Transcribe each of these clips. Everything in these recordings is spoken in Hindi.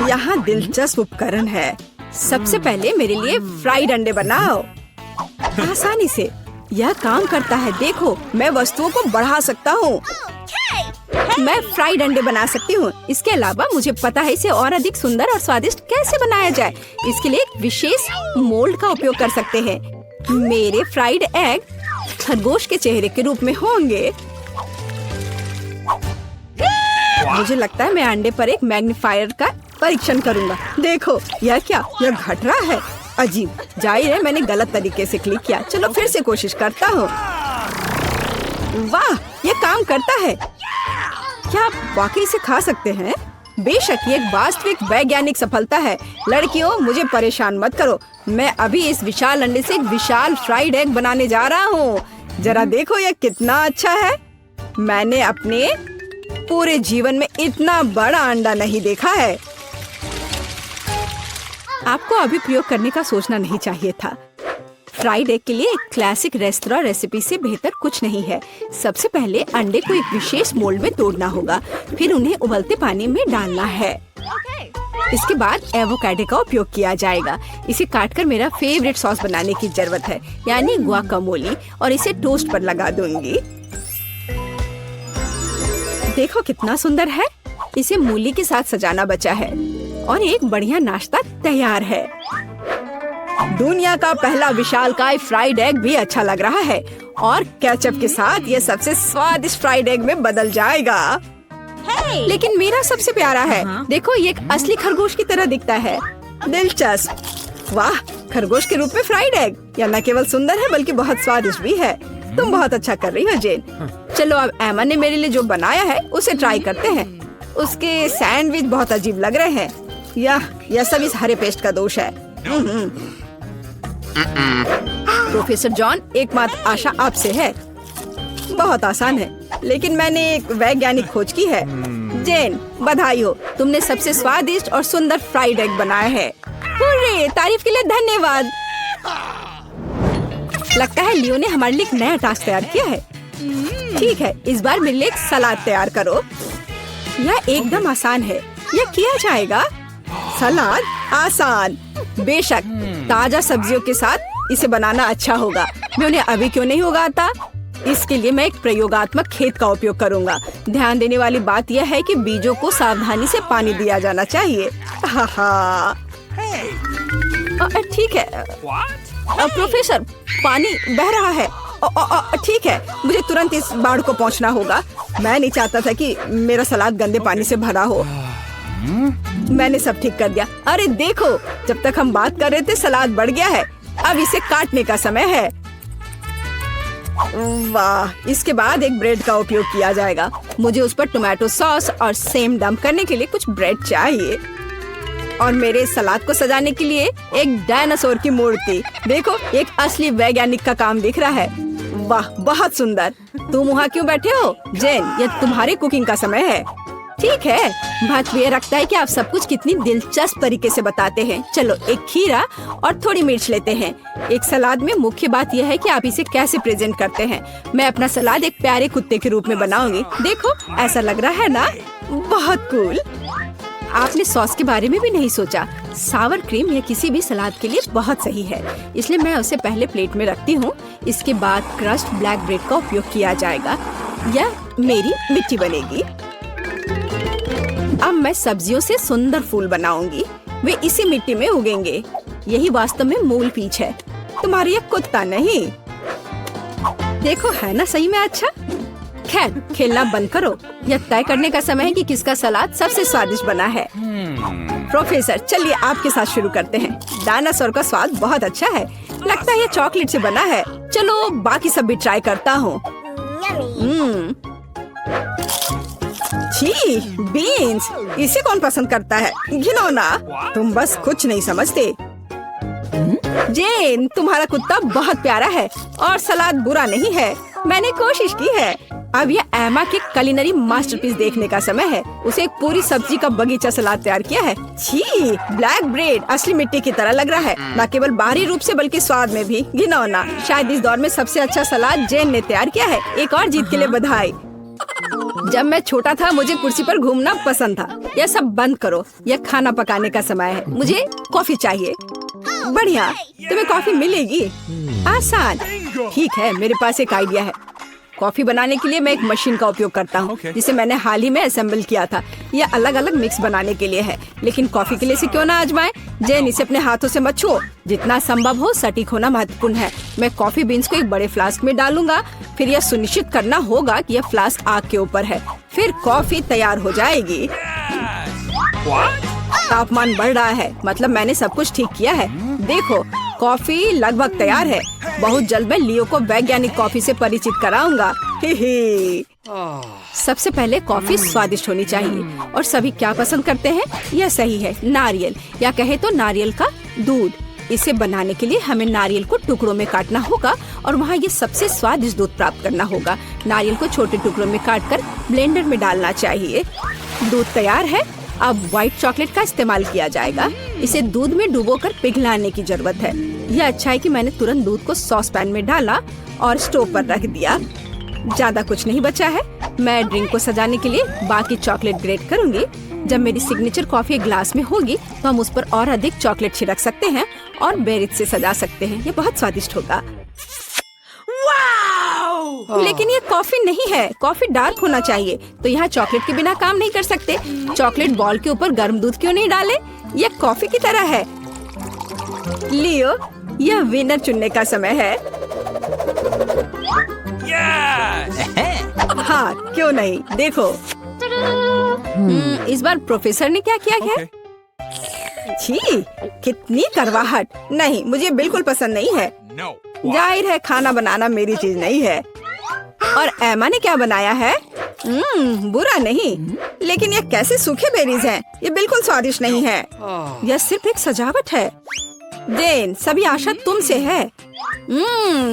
यहाँ दिलचस्प उपकरण है। सबसे पहले मेरे लिए फ्राइड अंडे बनाओ। आसानी से यह काम करता है। देखो, मैं वस्तुओं को बढ़ा सकता हूँ। मैं फ्राइड अंडे बना सकती हूँ। इसके अलावा मुझे पता है इसे और अधिक सुंदर और स्वादिष्ट कैसे बनाया जाए। इसके लिए एक विशेष मोल्ड का उपयोग कर सकते हैं। मेरे फ्राइड एग खरगोश के चेहरे के रूप में होंगे। मुझे लगता है मैं अंडे पर एक मैग्नीफायर का परीक्षण करूंगा। देखो, यह क्या? यह घट रहा है। अजीब। जाहिर है मैंने गलत तरीके से क्लिक किया। चलो फिर से कोशिश करता हूँ। वाह, यह काम करता है। क्या आप वाकई इसे खा सकते हैं? बेशक, ये एक वास्तविक वैज्ञानिक सफलता है। लड़कियों, मुझे परेशान मत करो। मैं अभी इस विशाल अंडे से एक विशाल फ्राइड एग बनाने जा रहा हूँ। जरा देखो यह कितना अच्छा है। मैंने अपने पूरे जीवन में इतना बड़ा अंडा नहीं देखा है। आपको अभी प्रयोग करने का सोचना नहीं चाहिए था। फ्राइड एग के लिए एक क्लासिक रेस्तरां रेसिपी से बेहतर कुछ नहीं है। सबसे पहले अंडे को एक विशेष मोल्ड में तोड़ना होगा, फिर उन्हें उबलते पानी में डालना है। इसके बाद एवोकाडो का उपयोग किया जाएगा। इसे काटकर मेरा फेवरेट सॉस बनाने की जरूरत है, यानी गुआकामोली, और इसे टोस्ट पर लगा दूंगी। देखो कितना सुंदर है। इसे मूली के साथ सजाना बचा है और एक बढ़िया नाश्ता तैयार है। दुनिया का पहला विशालकाय फ्राइड एग भी अच्छा लग रहा है और केचप के साथ ये सबसे स्वादिष्ट फ्राइड एग में बदल जाएगा। लेकिन मेरा सबसे प्यारा है। देखो, ये एक असली खरगोश की तरह दिखता है। दिलचस्प। वाह, खरगोश के रूप में फ्राइड एग। यह न केवल सुंदर है बल्कि बहुत स्वादिष्ट भी है। तुम बहुत अच्छा कर रही हो जेन। चलो अब एमा ने मेरे लिए जो बनाया है उसे ट्राई करते हैं। उसके सैंडविच बहुत अजीब लग रहे हैं। यह सब इस हरे पेस्ट का दोष है। प्रोफेसर जॉन, एकमात्र आशा आपसे है। बहुत आसान है, लेकिन मैंने एक वैज्ञानिक खोज की है। जेन, बधाई हो, तुमने सबसे स्वादिष्ट और सुंदर फ्राइड एग बनाया है। हुर्रे, तारीफ के लिए धन्यवाद। लगता है लियो ने हमारे लिए एक नया टास्क तैयार किया है। ठीक है, इस बार मेरे लिए एक सलाद तैयार करो। यह एकदम आसान है, यह किया जाएगा। सलाद आसान। बेशक, ताजा सब्जियों के साथ इसे बनाना अच्छा होगा। मैं उन्हें अभी क्यों नहीं उगाता? इसके लिए मैं एक प्रयोगात्मक खेत का उपयोग करूंगा। ध्यान देने वाली बात यह है कि बीजों को सावधानी से पानी दिया जाना चाहिए। ठीक है। प्रोफेसर, पानी बह रहा है। ठीक है, मुझे तुरंत इस बाढ़ को पहुंचना होगा। मैं नहीं चाहता था कि मेरा सलाद गंदे पानी से भरा हो। मैंने सब ठीक कर दिया। अरे देखो, जब तक हम बात कर रहे थे सलाद बढ़ गया है। अब इसे काटने का समय है। वाह, इसके बाद एक ब्रेड का उपयोग किया जाएगा। मुझे उस पर टोमेटो सॉस और सेम डंप करने के लिए कुछ ब्रेड चाहिए। और मेरे सलाद को सजाने के लिए एक डायनासोर की मूर्ति। देखो, एक असली वैज्ञानिक का काम दिख रहा है। वाह, बहुत सुंदर। तुम वहाँ क्यों बैठे हो? जेन, यह तुम्हारी कुकिंग का समय है। ठीक है, महत्व ये रखता है कि आप सब कुछ कितनी दिलचस्प तरीके से बताते हैं। चलो, एक खीरा और थोड़ी मिर्च लेते हैं। एक सलाद में मुख्य बात यह है कि आप इसे कैसे प्रेजेंट करते हैं। मैं अपना सलाद एक प्यारे कुत्ते के रूप में बनाऊंगी। देखो, ऐसा लग रहा है ना? बहुत कूल। आपने सॉस के बारे में भी नहीं सोचा। सावर क्रीम यह किसी भी सलाद के लिए बहुत सही है, इसलिए मैं उसे पहले प्लेट में रखती हूँ। इसके बाद क्रस्ट ब्लैक ब्रेड का उपयोग किया जाएगा। यह मेरी मिट्टी बनेगी। अब मैं सब्जियों से सुंदर फूल बनाऊंगी। वे इसी मिट्टी में उगेंगे। यही वास्तव में मूल पीच है, तुम्हारी एक कुत्ता नहीं। देखो, है ना सही में अच्छा? खैर, खेलना बंद करो। यह तय करने का समय है कि किसका सलाद सबसे स्वादिष्ट बना है। प्रोफेसर, चलिए आपके साथ शुरू करते हैं। डायनासोर का स्वाद बहुत अच्छा है। लगता है यह चॉकलेट से बना है। चलो बाकी सब भी ट्राई करता हूँ। छी, बीन्स, इसे कौन पसंद करता है? घिनौना। तुम बस कुछ नहीं समझते। जेन, तुम्हारा कुत्ता बहुत प्यारा है और सलाद बुरा नहीं है। मैंने कोशिश की है। अब यह एमा के कुलिनरी मास्टरपीस देखने का समय है। उसे एक पूरी सब्जी का बगीचा सलाद तैयार किया है। छी, ब्लैक ब्रेड असली मिट्टी की तरह लग रहा है, न केवल बाहरी रूप से बल्कि स्वाद में भी। घिनौना। शायद इस दौर में सबसे अच्छा सलाद जेन ने तैयार किया है। एक और जीत के लिए बधाई। जब मैं छोटा था मुझे कुर्सी पर घूमना पसंद था। यह सब बंद करो, यह खाना पकाने का समय है। मुझे कॉफी चाहिए। बढ़िया, तुम्हें कॉफी मिलेगी। आसान। ठीक है, मेरे पास एक आइडिया है। कॉफी बनाने के लिए मैं एक मशीन का उपयोग करता हूँ जिसे मैंने हाल ही में असेंबल किया था। यह अलग अलग मिक्स बनाने के लिए है, लेकिन कॉफी के लिए इसे क्यों ना आजमाएं। जेन, इसे अपने हाथों से मत छुओ। जितना संभव हो सटीक होना महत्वपूर्ण है। मैं कॉफी बीन्स को एक बड़े फ्लास्क में डालूंगा। फिर यह सुनिश्चित करना होगा कि यह फ्लास्क आग के ऊपर है। फिर कॉफी तैयार हो जाएगी। तापमान बढ़ रहा है, मतलब मैंने सब कुछ ठीक किया है। देखो, कॉफी लगभग तैयार है। बहुत जल्द मैं लियो को वैज्ञानिक कॉफी से परिचित कराऊंगा। सबसे पहले कॉफी स्वादिष्ट होनी चाहिए और सभी क्या पसंद करते हैं? यह सही है, नारियल, या कहे तो नारियल का दूध। इसे बनाने के लिए हमें नारियल को टुकड़ों में काटना होगा और वहाँ ये सबसे स्वादिष्ट दूध प्राप्त करना होगा। नारियल को छोटे टुकड़ों में काटकर ब्लेंडर में डालना चाहिए। दूध तैयार है। अब व्हाइट चॉकलेट का इस्तेमाल किया जाएगा। इसे दूध में डुबोकर पिघलाने की जरूरत है। यह अच्छा है कि मैंने तुरंत दूध को सॉस पैन में डाला और स्टोव पर रख दिया। ज्यादा कुछ नहीं बचा है। मैं ड्रिंक को सजाने के लिए बाकी चॉकलेट ग्रेट करूंगी। जब मेरी सिग्नेचर कॉफी एक ग्लास में होगी तो हम उस पर और अधिक चॉकलेट छिड़क सकते हैं और बेरीज से सजा सकते हैं। ये बहुत स्वादिष्ट होगा। लेकिन ये कॉफी नहीं है, कॉफी डार्क होना चाहिए। तो यहाँ चॉकलेट के बिना काम नहीं कर सकते। चॉकलेट बॉल के ऊपर गर्म दूध क्यों नहीं डाले? यह कॉफी की तरह है। लियो, यह विनर चुनने का समय है। हाँ, क्यों नहीं, देखो। इस बार प्रोफेसर ने क्या किया है? छी, कितनी करवाहट। नहीं, मुझे बिल्कुल पसंद नहीं है। जाहिर है खाना बनाना मेरी चीज नहीं है। और एमा ने क्या बनाया है? बुरा नहीं, लेकिन ये कैसे सूखे बेरीज हैं? ये बिल्कुल स्वादिष्ट नहीं है। यह सिर्फ एक सजावट है। जेन, सभी आशा तुमसे है।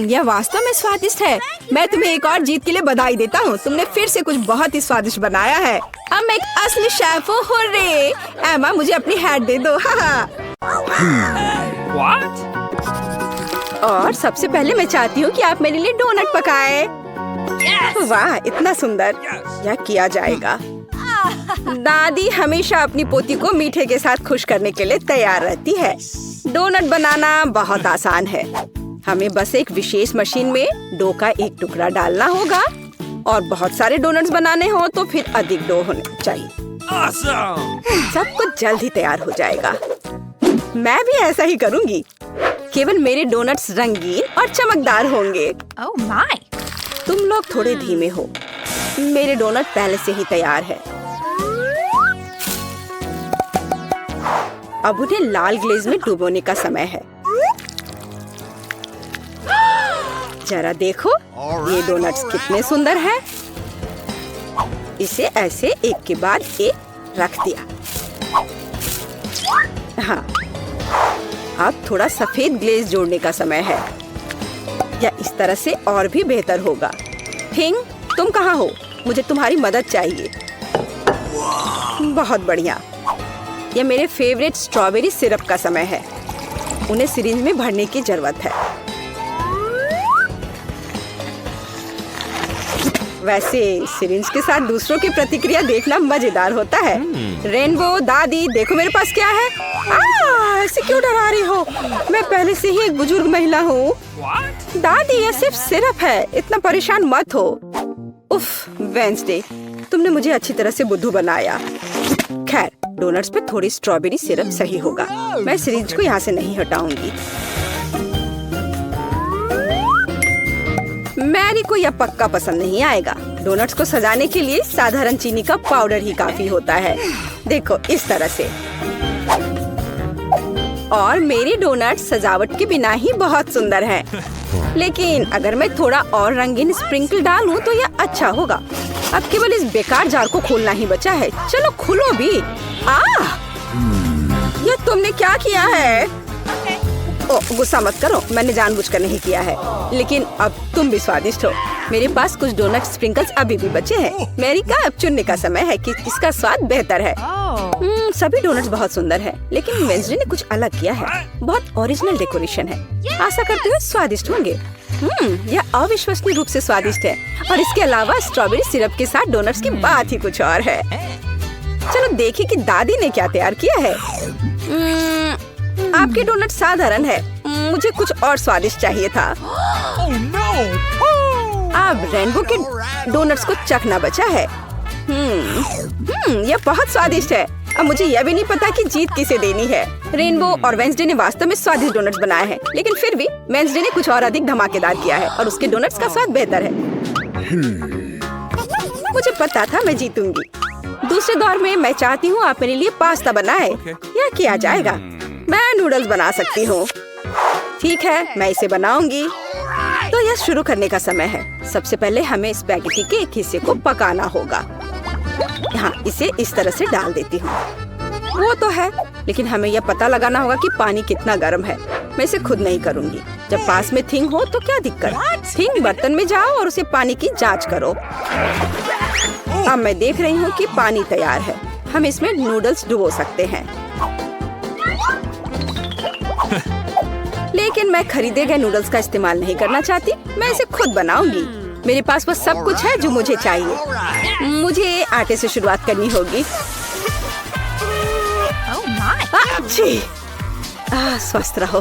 यह वास्तव में स्वादिष्ट है। मैं तुम्हें एक और जीत के लिए बधाई देता हूँ। तुमने फिर से कुछ बहुत ही स्वादिष्ट बनाया है। अब मैं एक असली शेफ हूँ। हुर्रे! एमा, मुझे अपनी हैट दे दो। और सबसे पहले मैं चाहती हूँ कि आप मेरे लिए डोनट पकाएं। वाह, इतना सुंदर। यह किया जाएगा। दादी हमेशा अपनी पोती को मीठे के साथ खुश करने के लिए तैयार रहती है। डोनट बनाना बहुत आसान है। हमें बस एक विशेष मशीन में डो का एक टुकड़ा डालना होगा और बहुत सारे डोनट्स बनाने हो तो फिर अधिक डो होने चाहिए। सब कुछ जल्द ही तैयार हो जाएगा। मैं भी ऐसा ही करूँगी। केवल मेरे डोनट्स रंगीन और चमकदार होंगे। Oh my! तुम लोग थोड़े धीमे हो। मेरे डोनट पहले से ही तैयार है। अब उन्हें लाल ग्लेज में डुबोने का समय है। जरा देखो, ये डोनट्स कितने सुंदर हैं। इसे ऐसे एक के बाद एक रख दिया। हाँ, अब थोड़ा सफेद ग्लेज जोड़ने का समय है। या इस तरह से और भी बेहतर होगा। थिंग, तुम कहाँ हो? मुझे तुम्हारी मदद चाहिए। बहुत बढ़िया। यह मेरे फेवरेट स्ट्रॉबेरी सिरप का समय है। उन्हें सिरिंज में भरने की जरूरत है। वैसे सिरिंज के साथ दूसरों की प्रतिक्रिया देखना मजेदार होता है। रेनबो, दादी, देखो मेरे पास क्या है। ऐसे क्यों डरा रही हो? मैं पहले से ही एक बुजुर्ग महिला हूँ। दादी, यह सिर्फ सिरप है, इतना परेशान मत हो। उफ, वेंसडे, तुमने मुझे अच्छी तरह से बुद्धू बनाया। खैर, डोनट्स पे थोड़ी स्ट्रॉबेरी सिरप सही होगा। मैं सिरिंज को यहाँ से नहीं हटाऊंगी। मैरी को यह पक्का पसंद नहीं आएगा। डोनट्स को सजाने के लिए साधारण चीनी का पाउडर ही काफी होता है। देखो, इस तरह से। और मेरी डोनट सजावट के बिना ही बहुत सुंदर है। लेकिन अगर मैं थोड़ा और रंगीन स्प्रिंकल डालूं तो यह अच्छा होगा। अब केवल इस बेकार जार को खोलना ही बचा है। चलो खुलो भी। ये तुमने क्या किया है? ओह, गुस्सा मत करो, मैंने जानबूझकर नहीं किया है। लेकिन अब तुम भी स्वादिष्ट हो। मेरे पास कुछ डोनट स्प्रिंकल्स अभी भी बचे हैं। मेरी का अब चुनने का समय है कि किसका स्वाद बेहतर है। सभी डोनट्स बहुत सुंदर है, लेकिन वेंसडे ने कुछ अलग किया है। बहुत ओरिजिनल डेकोरेशन है। आशा करते हुए स्वादिष्ट होंगे। यह अविश्वसनीय रूप से स्वादिष्ट है और इसके अलावा स्ट्रॉबेरी सिरप के साथ डोनट्स की बात ही कुछ और है। चलो देखिए कि दादी ने क्या तैयार किया है। आपके डोनट साधारण है, मुझे कुछ और स्वादिष्ट चाहिए था। अब रेनबो के डोनट्स को चखना बचा है। यह बहुत स्वादिष्ट है। अब मुझे यह भी नहीं पता कि जीत किसे देनी है। रेनबो और वेंसडे ने वास्तव में स्वादिष्ट डोनट्स बनाए हैं, लेकिन फिर भी वेंसडे ने कुछ और अधिक धमाकेदार किया है और उसके डोनट्स का स्वाद बेहतर है। मुझे पता था मैं जीतूंगी। दूसरे दौर में मैं चाहती हूँ आप मेरे लिए पास्ता बनाए। यह किया जाएगा। मैं नूडल्स बना सकती हूँ। ठीक है, मैं इसे बनाऊंगी। तो यह शुरू करने का समय है। सबसे पहले हमें स्पैगेटी के एक हिस्से को पकाना होगा। यहाँ इसे इस तरह से डाल देती हूँ। वो तो है, लेकिन हमें यह पता लगाना होगा कि पानी कितना गर्म है। मैं इसे खुद नहीं करूँगी। जब पास में थिंग हो तो क्या दिक्कत। थिंग बर्तन में जाओ और उसे पानी की जांच करो। अब मैं देख रही हूँ कि पानी तैयार है। हम इसमें नूडल्स डुबो सकते हैं। लेकिन मैं खरीदे गए नूडल्स का इस्तेमाल नहीं करना चाहती। मैं इसे खुद बनाऊंगी। मेरे पास वह सब कुछ है जो मुझे चाहिए। मुझे आटे से शुरुआत करनी होगी। स्वस्थ रहो।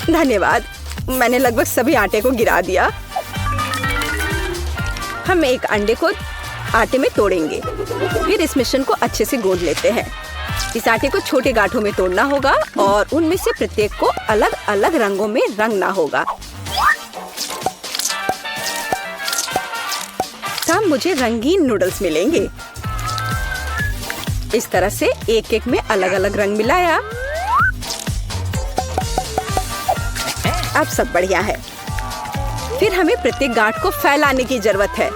धन्यवाद। मैंने लगभग सभी आटे को गिरा दिया। हम एक अंडे को आटे में तोड़ेंगे। फिर इस मिश्रण को अच्छे से गूंद लेते हैं। इस आटे को छोटे गांठों में तोड़ना होगा और उनमें से प्रत्येक को अलग अलग रंगों में रंगना होगा। तब मुझे रंगीन नूडल्स मिलेंगे। इस तरह से एक एक में अलग अलग रंग मिलाया। अब सब बढ़िया है। फिर हमें प्रत्येक गांठ को फैलाने की जरूरत है।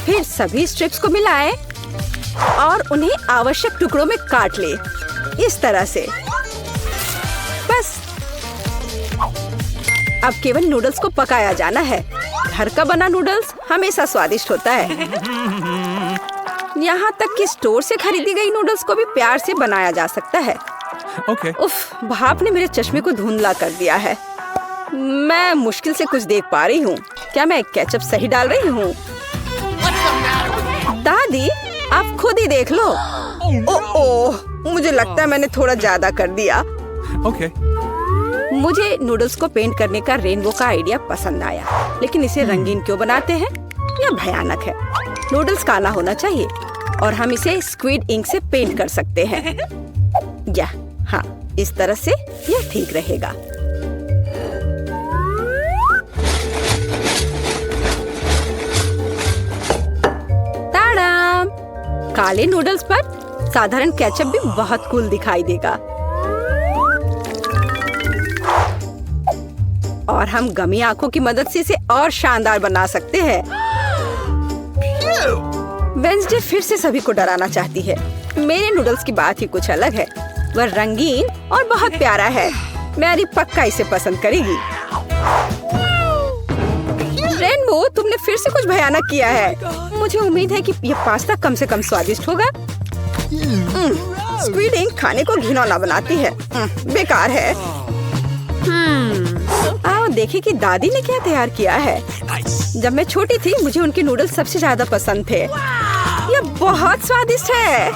फिर सभी स्ट्रिप्स को मिलाएं और उन्हें आवश्यक टुकड़ों में काट ले। इस तरह से बस। अब केवल नूडल्स को पकाया जाना है। घर का बना नूडल्स हमेशा स्वादिष्ट होता है। यहाँ तक कि स्टोर से खरीदी गई नूडल्स को भी प्यार से बनाया जा सकता है। उफ, भाप ने मेरे चश्मे को धुंधला कर दिया है। मैं मुश्किल से कुछ देख पा रही हूँ। क्या मैं केचप सही डाल रही हूँ? दादी, आप खुद ही देख लो। ओह, मुझे लगता है मैंने थोड़ा ज्यादा कर दिया। मुझे नूडल्स को पेंट करने का रेनबो का आइडिया पसंद आया, लेकिन इसे रंगीन क्यों बनाते हैं? यह भयानक है। नूडल्स काला होना चाहिए और हम इसे स्क्विड इंक से पेंट कर सकते हैं। या हाँ, इस तरह से यह ठीक रहेगा। ताड़ाम! काले नूडल्स पर साधारण केचप भी बहुत कूल दिखाई देगा। और हम गमी आंखों की मदद से इसे और शानदार बना सकते हैं। वेंसडे फिर से सभी को डराना चाहती है। मेरे नूडल्स की बात ही कुछ अलग है। वह रंगीन और बहुत प्यारा है। मैरी पक्का इसे पसंद करेगी। रेनबो, तुमने फिर से कुछ भयानक किया है। मुझे उम्मीद है कि यह पास्ता कम से कम स्वादिष्ट होगा। स्क्विड इंक खाने को घिनौना बनाती है। बेकार है। आओ देखें कि दादी ने क्या तैयार किया है। जब मैं छोटी थी मुझे उनके नूडल्स सबसे ज्यादा पसंद थे। यह बहुत स्वादिष्ट है।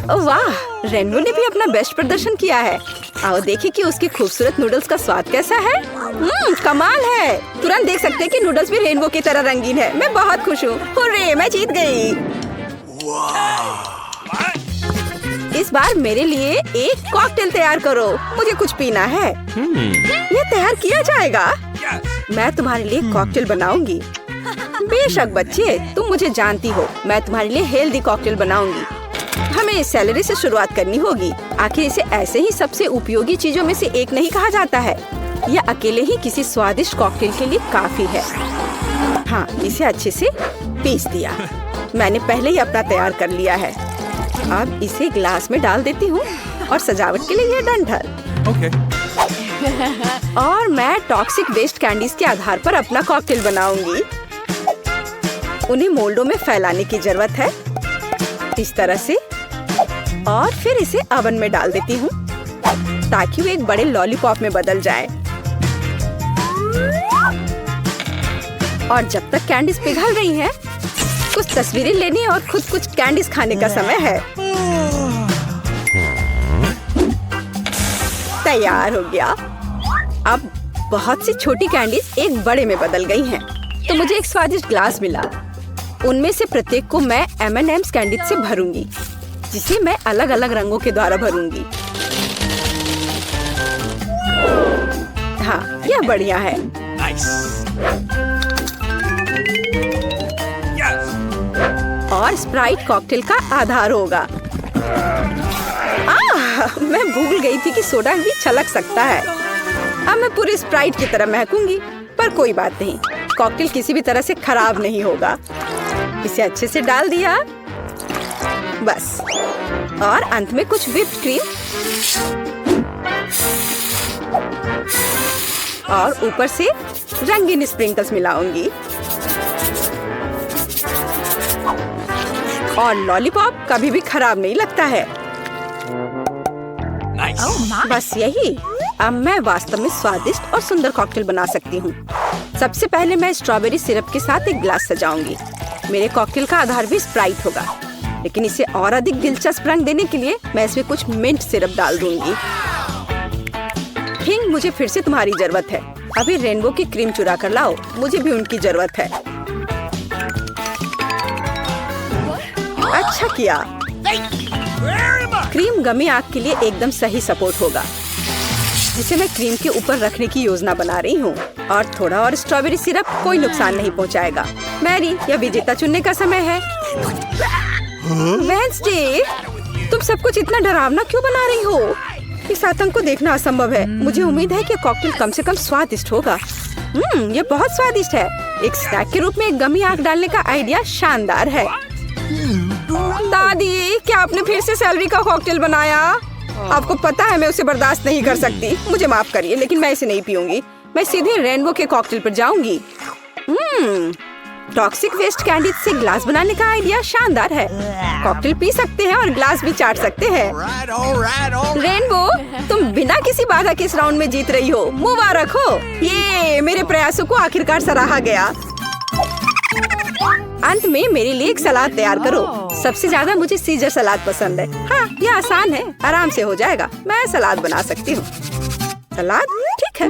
वाह, रेनबो ने भी अपना बेस्ट प्रदर्शन किया है। आओ देखें कि उसके खूबसूरत नूडल्स का स्वाद कैसा है। कमाल है। तुरंत देख सकते हैं कि नूडल्स भी रेनबो की तरह रंगीन है। मैं बहुत खुश हूँ। हुर्रे, मैं जीत गई। इस बार मेरे लिए एक कॉकटेल तैयार करो। मुझे कुछ पीना है। यह तैयार किया जाएगा। मैं तुम्हारे लिए कॉकटेल बनाऊंगी। बेशक बच्चे, तुम मुझे जानती हो। मैं तुम्हारे लिए हेल्दी कॉकटेल बनाऊंगी। हमें सेलेरी से शुरुआत करनी होगी। आखिर इसे ऐसे ही सबसे उपयोगी चीजों में से एक नहीं कहा जाता है। यह अकेले ही किसी स्वादिष्ट कॉकटेल के लिए काफी है। हाँ, इसे अच्छे से पीस दिया। मैंने पहले ही अपना तैयार कर लिया है। अब इसे ग्लास में डाल देती हूँ और सजावट के लिए यह डंठल। और मैं टॉक्सिक वेस्ट कैंडीज के आधार पर अपना कॉकटेल बनाऊंगी। उन्हें मोल्डों में फैलाने की जरूरत है, इस तरह से। और फिर इसे ओवन में डाल देती हूँ। ताकि वो एक बड़े लॉलीपॉप में बदल जाए। और जब तक कैंडीज पिघल रही हैं, कुछ तस्वीरें लेनी और खुद कुछ कैंडीज खाने का समय है। तैयार हो गया। अब बहुत सी छोटी कैंडीज एक बड़े में बदल गई हैं। तो मुझे एक स्वादिष्ट ग्लास मिला। उनमें से प्रत्येक को मैं M&M's कैंडीज से भरूंगी, जिसे मैं अलग अलग रंगों के द्वारा भरूंगी। हाँ, यह बढ़िया है। और स्प्राइट कॉकटेल का आधार होगा। मैं भूल गई थी कि सोडा भी छलक सकता है। अब मैं पूरे स्प्राइट की तरह महकूंगी, पर कोई बात नहीं, कॉकटेल किसी भी तरह से खराब नहीं होगा। इसे अच्छे से डाल दिया, बस। और अंत में कुछ व्हिप्ड क्रीम और ऊपर से रंगीन स्प्रिंकल्स मिलाऊंगी। और लॉलीपॉप कभी भी खराब नहीं लगता है। बस यही। अब मैं वास्तव में स्वादिष्ट और सुंदर कॉकटेल बना सकती हूँ। सबसे पहले मैं स्ट्रॉबेरी सिरप के साथ एक ग्लास सजाऊंगी। मेरे कॉकटेल का आधार भी स्प्राइट होगा, लेकिन इसे और अधिक दिलचस्प रंग देने के लिए मैं इसमें कुछ मिंट सिरप डाल दूंगी। हिंग, मुझे फिर से तुम्हारी जरूरत है। अभी रेनबो की क्रीम चुरा कर लाओ, मुझे भी उनकी जरूरत है। अच्छा किया। क्रीम गमी आग के लिए एकदम सही सपोर्ट होगा, जिसे मैं क्रीम के ऊपर रखने की योजना बना रही हूँ। और थोड़ा और स्ट्रॉबेरी सिरप कोई नुकसान नहीं पहुँचाएगा। मैरी, यह विजेता चुनने का समय है। वेडनेसडे, तुम सब कुछ इतना डरावना क्यों बना रही हो? इस आतंक को देखना असंभव है। मुझे उम्मीद है कि कॉकटेल कम से कम स्वादिष्ट होगा। ये बहुत स्वादिष्ट है। एक स्नैक के रूप में एक गमी आग डालने का आइडिया शानदार है। दादी, क्या आपने फिर से सेलरी का कॉकटेल बनाया? आपको पता है मैं उसे बर्दाश्त नहीं कर सकती। मुझे माफ करिए, लेकिन मैं इसे नहीं पीऊंगी। मैं सीधे रेनबो के कॉकटेल पर जाऊंगी। टॉक्सिक वेस्ट कैंडी से ग्लास बनाने का आइडिया शानदार है। कॉकटेल पी सकते हैं और ग्लास भी चाट सकते हैं। रेनबो, तुम बिना किसी बाधा के इस राउंड में जीत रही हो। मुबारक हो। ये मेरे प्रयासों को आखिरकार सराहा गया। अंत में मेरे लिए एक सलाद तैयार करो। सबसे ज्यादा मुझे सीजर सलाद पसंद है। हाँ, यह आसान है, आराम से हो जाएगा। मैं सलाद बना सकती हूँ। सलाद ठीक है।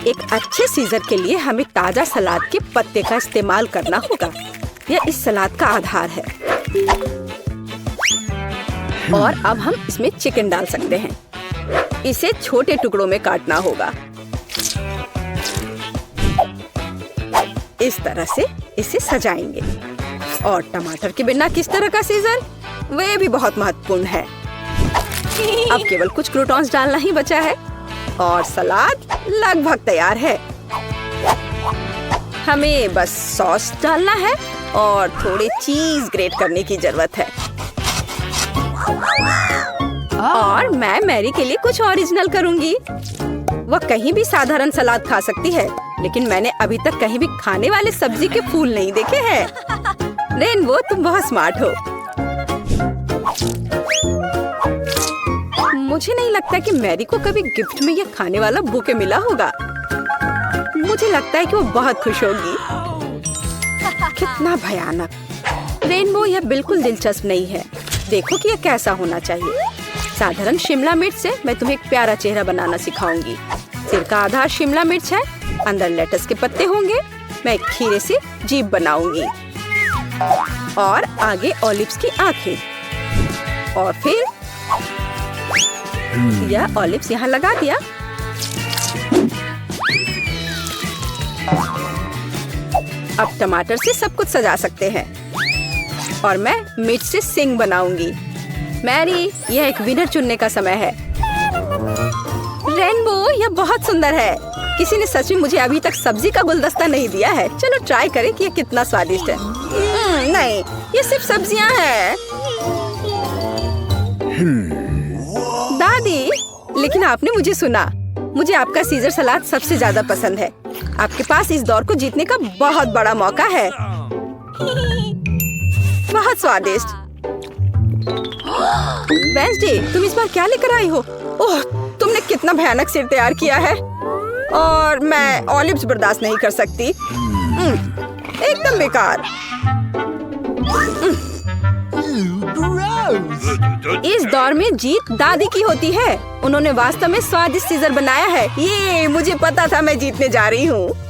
एक अच्छे सीजर के लिए हमें ताजा सलाद के पत्ते का इस्तेमाल करना होगा। यह इस सलाद का आधार है। और अब हम इसमें चिकन डाल सकते हैं। इसे छोटे टुकड़ों में काटना होगा। इस तरह से इसे सजाएंगे। और टमाटर के बिना किस तरह का सीजर, वे भी बहुत महत्वपूर्ण है। अब केवल कुछ क्रूटॉन्स डालना ही बचा है और सलाद लगभग तैयार है। हमें बस सॉस डालना है और थोड़े चीज ग्रेट करने की जरूरत है। और मैं मैरी के लिए कुछ ओरिजिनल करूंगी। वह कहीं भी साधारण सलाद खा सकती है, लेकिन मैंने अभी तक कहीं भी खाने वाले सब्जी के फूल नहीं देखे हैं। रेनबो, तुम बहुत स्मार्ट हो। मुझे नहीं लगता कि मैरी को कभी गिफ्ट में यह खाने वाला बुके मिला होगा। मुझे लगता है कि वो बहुत खुश होगी। कितना भयानक। रेनबो, यह बिल्कुल दिलचस्प नहीं है। देखो कि यह कैसा होना चाहिए। साधारण शिमला मिर्च से मैं तुम्हें एक प्यारा चेहरा बनाना सिखाऊंगी। सिर का आधार शिमला मिर्च है, अंदर लेटस के पत्ते होंगे। मैं एक खीरे से जीभ बनाऊंगी और आगे ऑलिव्स की आंखें। और फिर यह ऑलिव्स यहाँ लगा दिया। अब टमाटर से सब कुछ सजा सकते हैं। और मैं मिर्च से सिंग बनाऊंगी। मैरी, यह एक विनर चुनने का समय है। रेनबो, यह बहुत सुंदर है। किसी ने सच में मुझे अभी तक सब्जी का गुलदस्ता नहीं दिया है। चलो ट्राई करें कि यह कितना स्वादिष्ट है। नहीं, ये सिर्फ सब्जियां हैं। दादी, लेकिन आपने मुझे सुना। मुझे आपका सीजर सलाद सबसे ज्यादा पसंद है। आपके पास इस दौर को जीतने का बहुत बड़ा मौका है। बहुत स्वादिष्ट। वेडनेसडे, तुम इस बार क्या लेकर आई हो? ओह, कितना भयानक सिर तैयार किया है और मैं ऑलिव्स बर्दाश्त नहीं कर सकती। एकदम बेकार। इस दौर में जीत दादी की होती है। उन्होंने वास्तव में स्वादिष्ट सीजर बनाया है। ये मुझे पता था मैं जीतने जा रही हूँ।